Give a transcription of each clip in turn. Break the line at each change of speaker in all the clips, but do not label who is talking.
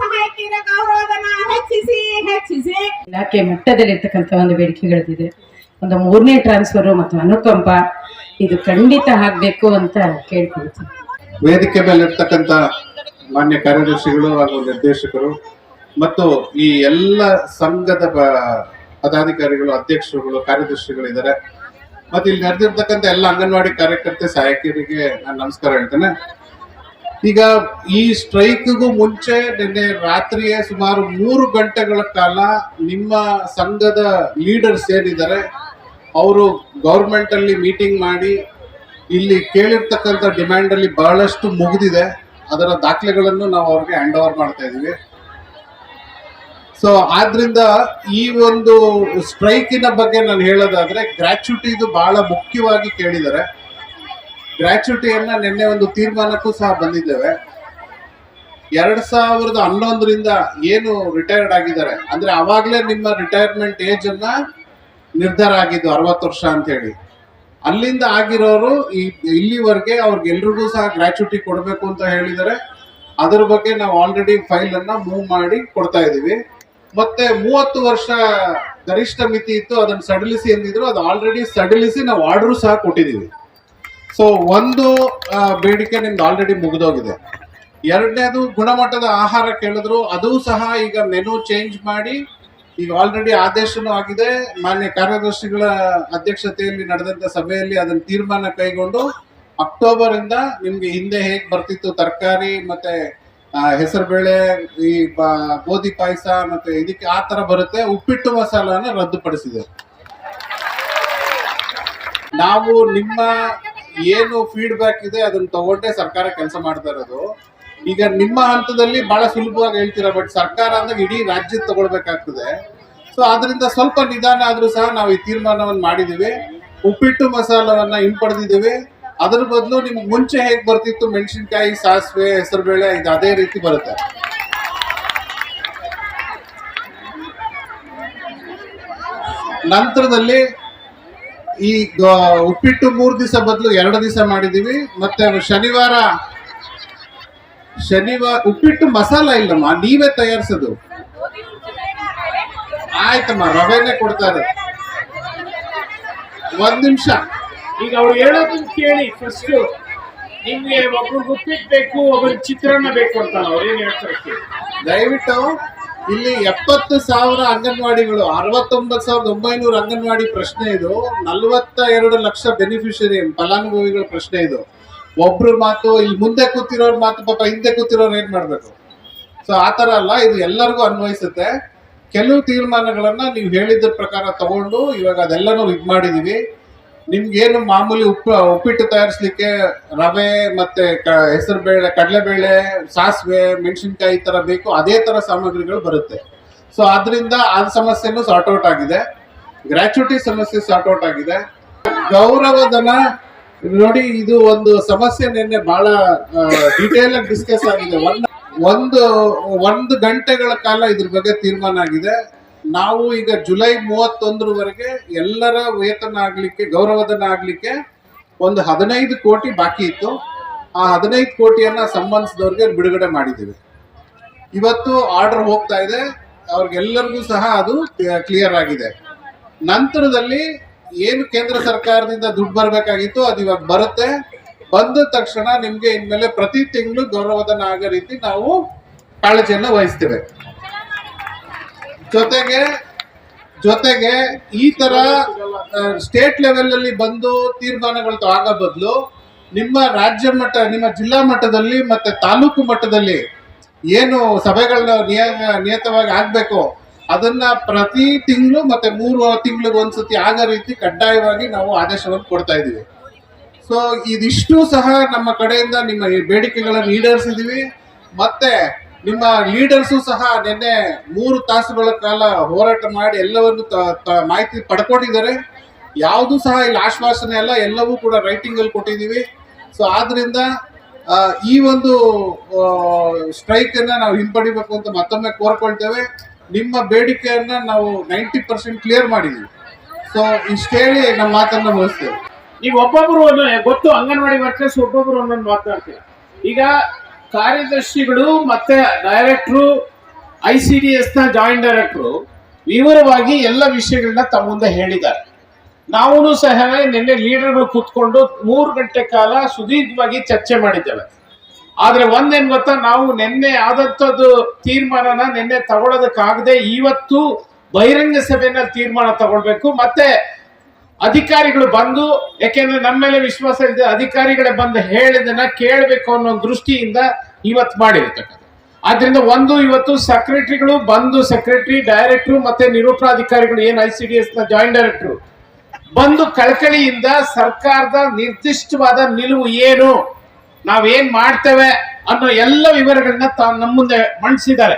ಸಹಾಯಕಿಯರ ಗೌರವಧನ ಹೆಚ್ಚಿಸಿ
ಇಲಾಖೆ ಮಟ್ಟದಲ್ಲಿರ್ತಕ್ಕಂಥ ಒಂದು ಬೇಡಿಕೆಗಳಿದೆ. ಒಂದು 3ನೇ ಟ್ರಾನ್ಸ್ಫರ್ ಮತ್ತು ಅನುಕಂಪ ಇದು ಖಂಡಿತ ಆಗ್ಬೇಕು ಅಂತ ಕೇಳ್ಕೊಳ್ತೀನಿ.
ವೇದಿಕೆ ಮೇಲೆ ಇರ್ತಕ್ಕಂಥ ಮಾನ್ಯ ಕಾರ್ಯದರ್ಶಿಗಳು ಹಾಗೂ ನಿರ್ದೇಶಕರು ಮತ್ತು ಈ ಎಲ್ಲ ಸಂಘದ ಪದಾಧಿಕಾರಿಗಳು, ಅಧ್ಯಕ್ಷರುಗಳು, ಕಾರ್ಯದರ್ಶಿಗಳು ಇದ್ದಾರೆ. ಮತ್ತೆ ಇಲ್ಲಿ ನಡೆದಿರ್ತಕ್ಕಂಥ ಎಲ್ಲ ಅಂಗನವಾಡಿ ಕಾರ್ಯಕರ್ತೆ ಸಹಾಯಕಿಯರಿಗೆ ನಾನು ನಮಸ್ಕಾರ ಹೇಳ್ತೇನೆ. ಈಗ ಈ ಸ್ಟ್ರೈಕ್ಗೂ ಮುಂಚೆ ನಿನ್ನೆ ರಾತ್ರಿಯೇ ಸುಮಾರು 3 ಗಂಟೆಗಳ ಕಾಲ ನಿಮ್ಮ ಸಂಘದ ಲೀಡರ್ಸ್ ಏನಿದ್ದಾರೆ ಅವರು ಗೌರ್ಮೆಂಟ್ ಅಲ್ಲಿ ಮೀಟಿಂಗ್ ಮಾಡಿ ಇಲ್ಲಿ ಕೇಳಿರ್ತಕ್ಕಂಥ ಡಿಮ್ಯಾಂಡ್ ಅಲ್ಲಿ ಬಹಳಷ್ಟು ಮುಗಿದಿದೆ. ಅದರ ದಾಖಲೆಗಳನ್ನು ನಾವು ಅವ್ರಿಗೆ ಹ್ಯಾಂಡ್ ಓವರ್ ಮಾಡ್ತಾ ಇದೀವಿ. ಸೊ ಆದ್ರಿಂದ ಈ ಒಂದು ಸ್ಟ್ರೈಕಿನ ಬಗ್ಗೆ ನಾನು ಹೇಳೋದಾದ್ರೆ ಗ್ರಾಚ್ಯುಟಿ ಇದು ಬಹಳ ಮುಖ್ಯವಾಗಿ ಕೇಳಿದ್ದಾರೆ. ಗ್ರಾಚ್ಯುಟಿಯನ್ನ ನಿನ್ನೆ ಒಂದು ತೀರ್ಮಾನಕ್ಕೂ ಸಹ ಬಂದಿದ್ದೇವೆ. 2011ರಿಂದ ಏನು ರಿಟೈರ್ಡ್ ಆಗಿದ್ದಾರೆ ಅಂದ್ರೆ ಅವಾಗ್ಲೇ ನಿಮ್ಮ ರಿಟೈರ್ಮೆಂಟ್ ಏಜ್ ಅನ್ನ ನಿರ್ಧಾರ ಆಗಿದ್ದು 60 ವರ್ಷ ಅಂತ ಹೇಳಿ. ಅಲ್ಲಿಂದ ಆಗಿರೋರು ಇಲ್ಲಿವರೆಗೆ ಅವ್ರಿಗೆಲ್ರಿಗೂ ಸಹ ಗ್ರಾಚ್ಯುಟಿ ಕೊಡಬೇಕು ಅಂತ ಹೇಳಿದ್ದಾರೆ. ಅದರ ಬಗ್ಗೆ ನಾವು ಆಲ್ರೆಡಿ ಫೈಲ್ ಅನ್ನ ಮೂವ್ ಮಾಡಿ ಕೊಡ್ತಾ ಇದೀವಿ. ಮತ್ತೆ 30 ವರ್ಷ ಗರಿಷ್ಠ ಮಿತಿ ಇತ್ತು, ಅದನ್ನು ಸಡಿಲಿಸಿ ಎಂದಿದ್ರು. ಅದು ಆಲ್ರೆಡಿ ಸಡಿಲಿಸಿ ನಾವು ಆರ್ಡರ್ ಸಹ ಕೊಟ್ಟಿದ್ದೀವಿ. ಸೊ ಒಂದು ಬೇಡಿಕೆ ನಿಮ್ದು ಆಲ್ರೆಡಿ ಮುಗಿದೋಗಿದೆ. 2ನೇದು ಗುಣಮಟ್ಟದ ಆಹಾರ ಕೇಳಿದ್ರು, ಅದು ಸಹ ಈಗ ಮೆನು ಚೇಂಜ್ ಮಾಡಿ ಈಗ ಆಲ್ರೆಡಿ ಆದೇಶನೂ ಆಗಿದೆ. ಮಾನ್ಯ ಕಾರ್ಯದರ್ಶಿಗಳ ಅಧ್ಯಕ್ಷತೆಯಲ್ಲಿ ನಡೆದಂತ ಸಭೆಯಲ್ಲಿ ಅದನ್ನ ತೀರ್ಮಾನ ಕೈಗೊಂಡು ಅಕ್ಟೋಬರ್ ಇಂದ ನಿಮ್ಗೆ ಹಿಂದೆ ಹೇಗ್ ಬರ್ತಿತ್ತು ತರಕಾರಿ ಮತ್ತೆ ಹೆಸರುಬೇಳೆ, ಈ ಗೋಧಿ ಪಾಯಸ ಮತ್ತೆ ಇದಕ್ಕೆ ಆ ತರ ಬರುತ್ತೆ. ಉಪ್ಪಿಟ್ಟು ಮಸಾಲಾನ ರದ್ದುಪಡಿಸಿದೆ. ನಾವು ನಿಮ್ಮ ಏನು ಫೀಡ್ಬ್ಯಾಕ್ ಇದೆ ಅದನ್ನ ತಗೊಂಡೇ ಸರ್ಕಾರ ಕೆಲಸ ಮಾಡ್ತಾ ಇರೋದು. ಈಗ ನಿಮ್ಮ ಹಂತದಲ್ಲಿ ಬಹಳ ಸುಲಭವಾಗಿ ಹೇಳ್ತೀರಾ, ಬಟ್ ಸರ್ಕಾರ ಅಂದಾಗ ಇಡೀ ರಾಜ್ಯದ ತಗೊಳ್ಬೇಕಾಗ್ತದೆ. ಸೊ ಆದ್ರಿಂದ ಸ್ವಲ್ಪ ನಿಧಾನ ಆದ್ರೂ ಸಹ ನಾವು ಈ ತೀರ್ಮಾನವನ್ನು ಮಾಡಿದೀವಿ. ಉಪ್ಪಿಟ್ಟು ಮಸಾಲವನ್ನ ಹಿಂಪಡೆದಿದ್ದೀವಿ. ಅದ್ರ ಬದಲು ನಿಮ್ಗೆ ಮುಂಚೆ ಹೇಗ್ ಬರ್ತಿತ್ತು ಮೆಣಸಿನ್ಕಾಯಿ, ಸಾಸಿವೆ, ಹೆಸರುಬೇಳೆ, ಇದು ಅದೇ ರೀತಿ ಬರುತ್ತೆ. ನಂತರದಲ್ಲಿ ಈ ಉಪ್ಪಿಟ್ಟು 3 ದಿವಸ ಬದಲು 2 ದಿವಸ ಮಾಡಿದೀವಿ. ಮತ್ತೆ ಶನಿವಾರ ಉಪ್ಪಿಟ್ಟು ಮಸಾಲ ಇಲ್ಲಮ್ಮ, ನೀವೇ ತಯಾರಿಸೋದು. ಆಯ್ತಮ್ಮ, ರವೆನೆ ಕೊಡ್ತಾರೆ. 1 ನಿಮಿಷ,
ಈಗ ಅವ್ರು ಹೇಳೋದನ್ನ ಕೇಳಿ. ಫಸ್ಟ್ ನಿಮ್ಗೆ ಒಬ್ರಿಗೆ ಉಪ್ಪಿಟ್ಟು ಬೇಕು, ಒಬ್ರಿಗೆ ಚಿತ್ರಾನ್ನ ಬೇಕು ಅಂತ ಅವ್ರು ಏನ್ ಹೇಳ್ತಾರೆ
ದಯವಿಟ್ಟು. ಇಲ್ಲಿ 70,000 ಅಂಗನವಾಡಿಗಳು, 69,900 ಅಂಗನವಾಡಿ ಪ್ರಶ್ನೆ ಇದು. 42 ಲಕ್ಷ ಬೆನಿಫಿಷರಿ ಫಲಾನುಭವಿಗಳ ಪ್ರಶ್ನೆ ಇದು. ಒಬ್ರು ಮಾತು, ಇಲ್ಲಿ ಮುಂದೆ ಕೂತಿರೋರ್ ಮಾತು, ಪಾಪ ಹಿಂದೆ ಕೂತಿರೋರು ಏನ್ ಮಾಡ್ಬೇಕು? ಸೊ ಆತರ ಅಲ್ಲ, ಇದು ಎಲ್ಲರಿಗೂ ಅನ್ವಯಿಸುತ್ತೆ. ಕೆಲವು ತೀರ್ಮಾನಗಳನ್ನ ನೀವು ಹೇಳಿದ್ರ ಪ್ರಕಾರ ತಗೊಂಡು ಇವಾಗ ಅದೆಲ್ಲನೂ ಇದ್ ಮಾಡಿದೀವಿ. ನಿಮ್ಗೇನು ಮಾಮೂಲಿ ಉಪ್ಪಿಟ್ಟು ತಯಾರಿಸ್ಲಿಕ್ಕೆ ರವೆ ಮತ್ತೆ ಹೆಸರುಬೇಳೆ, ಕಡಲೆಬೇಳೆ, ಸಾಸಿವೆ, ಮೆಣಸಿನ್ಕಾಯಿ ಈ ತರ ಬೇಕು, ಅದೇ ತರ ಸಾಮಗ್ರಿಗಳು ಬರುತ್ತೆ. ಸೊ ಆದ್ರಿಂದ ಆ ಸಮಸ್ಯೆನೂ ಸಾರ್ಟ್ ಔಟ್ ಆಗಿದೆ. ಗ್ರಾಚ್ಯುಟಿ ಸಮಸ್ಯೆ ಸಾರ್ಟ್ ಔಟ್ ಆಗಿದೆ. ಗೌರವಧನ ನೋಡಿ, ಇದು ಒಂದು ಸಮಸ್ಯೆ ನಿನ್ನೆ ಬಹಳ ಡಿಟೇಲ್ ಆಗಿ ಡಿಸ್ಕಸ್ ಆಗಿದೆ. ಒಂದು ಗಂಟೆಗಳ ಕಾಲ ಇದ್ರ ಬಗ್ಗೆ ತೀರ್ಮಾನ ಆಗಿದೆ. ನಾವು ಈಗ ಜುಲೈ 31ರವರೆಗೆ ಎಲ್ಲರ ವೇತನ ಆಗ್ಲಿಕ್ಕೆ, ಗೌರವಧನ ಆಗ್ಲಿಕ್ಕೆ ಒಂದು 15 ಕೋಟಿ ಬಾಕಿ ಇತ್ತು. ಆ 15 ಕೋಟಿಯನ್ನ ಸಂಬಂಧಿಸಿದವ್ರಿಗೆ ಬಿಡುಗಡೆ ಮಾಡಿದ್ದೀವಿ. ಇವತ್ತು ಆರ್ಡರ್ ಹೋಗ್ತಾ ಇದೆ, ಅವ್ರಿಗೆಲ್ಲರಿಗೂ ಸಹ ಅದು ಕ್ಲಿಯರ್ ಆಗಿದೆ. ನಂತರದಲ್ಲಿ ಏನು ಕೇಂದ್ರ ಸರ್ಕಾರದಿಂದ ದುಡ್ಡು ಬರಬೇಕಾಗಿತ್ತು ಅದು ಇವಾಗ ಬರುತ್ತೆ. ಬಂದ ತಕ್ಷಣ ನಿಮ್ಗೆ ಇನ್ಮೇಲೆ ಪ್ರತಿ ತಿಂಗಳು ಗೌರವಧನ ಆಗೋ ರೀತಿ ನಾವು ಕಾಳಜಿಯನ್ನು ವಹಿಸ್ತೇವೆ. ಜೊತೆಗೆ ಈ ತರ ಸ್ಟೇಟ್ ಲೆವೆಲ್ ಅಲ್ಲಿ ಬಂದು ತೀರ್ಮಾನಗಳು ಆಗೋ ಬದಲು ನಿಮ್ಮ ರಾಜ್ಯ ಮಟ್ಟ, ನಿಮ್ಮ ಜಿಲ್ಲಾ ಮಟ್ಟದಲ್ಲಿ ಮತ್ತೆ ತಾಲೂಕು ಮಟ್ಟದಲ್ಲಿ ಏನು ಸಭೆಗಳನ್ನ ನಿಯತವಾಗಿ ಆಗ್ಬೇಕು ಅದನ್ನ ಪ್ರತಿ ತಿಂಗಳು ಮತ್ತೆ 3 ತಿಂಗಳಿಗೆ ಒಂದ್ಸತಿ ಆಗೋ ರೀತಿ ಕಡ್ಡಾಯವಾಗಿ ನಾವು ಆದೇಶವನ್ನು ಕೊಡ್ತಾ ಇದೀವಿ. ಸೊ ಇದಿಷ್ಟು ಸಹ ನಮ್ಮ ಕಡೆಯಿಂದ ನಿಮ್ಮ ಬೇಡಿಕೆಗಳನ್ನು ಈಡೇರಿಸಿದೀವಿ. ಮತ್ತೆ ನಿಮ್ಮ ಲೀಡರ್ಸು ಸಹ ನಿನ್ನೆ 3 ತಾಸುಗಳ ಕಾಲ ಹೋರಾಟ ಮಾಡಿ ಎಲ್ಲವನ್ನು ಮಾಹಿತಿ ಪಡ್ಕೊಂಡಿದ್ದಾರೆ. ಯಾವುದು ಸಹ ಇಲ್ಲಿ ಆಶ್ವಾಸನೆ ಅಲ್ಲ, ಎಲ್ಲವೂ ಕೂಡ ರೈಟಿಂಗ್ ಅಲ್ಲಿ ಕೊಟ್ಟಿದ್ದೀವಿ. ಸೊ ಆದ್ರಿಂದ ಈ ಒಂದು ಸ್ಟ್ರೈಕ್ ಅನ್ನ ನಾವು ಹಿಂಪಡಿಬೇಕು ಅಂತ ಮತ್ತೊಮ್ಮೆ ಕೋರ್ಕೊಳ್ತೇವೆ. ನಿಮ್ಮ ಬೇಡಿಕೆಯನ್ನ ನಾವು 90% ಕ್ಲಿಯರ್ ಮಾಡಿದೀವಿ. ಸೊ ಇಷ್ಟು ಹೇಳಿ ನಮ್ಮ ಮಾತನ್ನ ಮುಗಿಸ್ತೇವೆ.
ನೀವು ಒಬ್ಬೊಬ್ರು ಗೊತ್ತು, ಅಂಗನವಾಡಿ ವರ್ಕರ್ಸ್ ಒಬ್ಬೊಬ್ರು ಒಂದೊಂದು ಮಾತನಾಡ್ತೀರ. ಈಗ ಕಾರ್ಯದರ್ಶಿಗಳು ಮತ್ತೆ ಡೈರೆಕ್ಟ್ರು ICDS ನ ಜಾಯಿಂಟ್ ಡೈರೆಕ್ಟರ್ ವಿವರವಾಗಿ ಎಲ್ಲ ವಿಷಯಗಳನ್ನ ತಮ್ಮ ಮುಂದೆ ಹೇಳಿದ್ದಾರೆ. ನಾವು ಸಹ ನಿನ್ನೆ ಲೀಡರ್ಗಳು ಕೂತ್ಕೊಂಡು 3 ಗಂಟೆ ಕಾಲ ಸುದೀರ್ಘವಾಗಿ ಚರ್ಚೆ ಮಾಡಿದ್ದೇವೆ. ಆದ್ರೆ ಒಂದೇನ್ ಗೊತ್ತಾ, ನಾವು ನಿನ್ನೆ ಆದಂತದ್ದು ತೀರ್ಮಾನನ ನಿನ್ನೆ ತಗೊಳ್ಳೋದಕ್ಕಾಗದೆ ಇವತ್ತು ಬಹಿರಂಗ ಸಭೆಯಲ್ಲಿ ತೀರ್ಮಾನ ತಗೊಳ್ಬೇಕು. ಮತ್ತೆ ಅಧಿಕಾರಿಗಳು ಬಂದು, ಯಾಕೆಂದ್ರೆ ನಮ್ಮ ಮೇಲೆ ವಿಶ್ವಾಸ ಇದೆ, ಅಧಿಕಾರಿಗಳೇ ಬಂದು ಹೇಳಿದನ್ನ ಕೇಳಬೇಕು ಅನ್ನೋ ದೃಷ್ಟಿಯಿಂದ ಇವತ್ತು ಮಾಡಿರ್ತಕ್ಕಂಥ. ಆದ್ರಿಂದ ಇವತ್ತು ಸೆಕ್ರೆಟರಿಗಳು ಬಂದು, ಸೆಕ್ರೆಟರಿ, ಡೈರೆಕ್ಟರ್ ಮತ್ತೆ ನಿರೂಪಣಾಧಿಕಾರಿಗಳು ಏನು ICDS ನ ಜಾಯಿಂಟ್ ಡೈರೆಕ್ಟರ್ ಬಂದು ಕಳಕಳಿಯಿಂದ ಸರ್ಕಾರದ ನಿರ್ದಿಷ್ಟವಾದ ನಿಲುವು ಏನು, ನಾವೇನ್ ಮಾಡ್ತೇವೆ ಅನ್ನೋ ಎಲ್ಲ ವಿವರಗಳನ್ನ ನಮ್ಮ ಮುಂದೆ ಮಂಡಿಸಿದ್ದಾರೆ.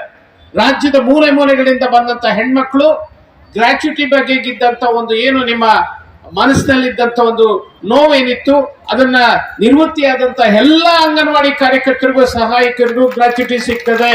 ರಾಜ್ಯದ ಮೂಲೆ ಮೂಲೆಗಳಿಂದ ಬಂದಂತ ಹೆಣ್ಮಕ್ಳು ಗ್ರಾಚ್ಯುಟಿ ಬಗ್ಗೆ ಇದ್ದಂತ ಒಂದು ಏನು ನಿಮ್ಮ ಮನಸ್ಸಿನಲ್ಲಿದ್ದಂತ ಒಂದು ನೋವೇನಿತ್ತು ಅದನ್ನ ನಿವೃತ್ತಿಯಾದಂತ ಎಲ್ಲ ಅಂಗನವಾಡಿ ಕಾರ್ಯಕರ್ತರಿಗೂ ಸಹಾಯಕರಿಗೂ ಗ್ರಾಚ್ಯುಟಿ ಸಿಗ್ತದೆ.